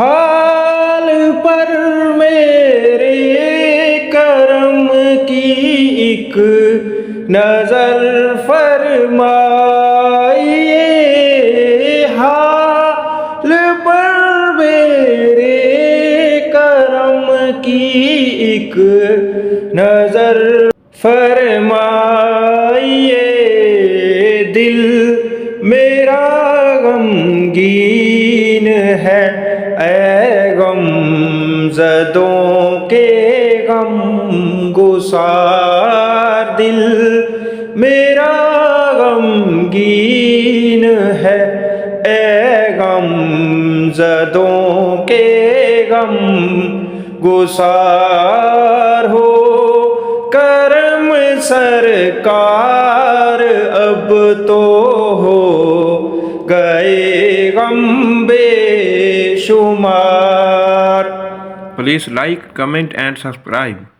حال پر میرے کرم کی ایک نظر فرمائیے، حال پر میرے کرم کی ایک نظر فرمائیے، دل میرا غمگین ہے اے غم زدوں کے غم گسار، دل میرا غمگین ہے اے غم زدوں کے غم گسار، ہو کرم سرکار اب تو ہو گئے غم بے شمار۔ Please like, comment and subscribe.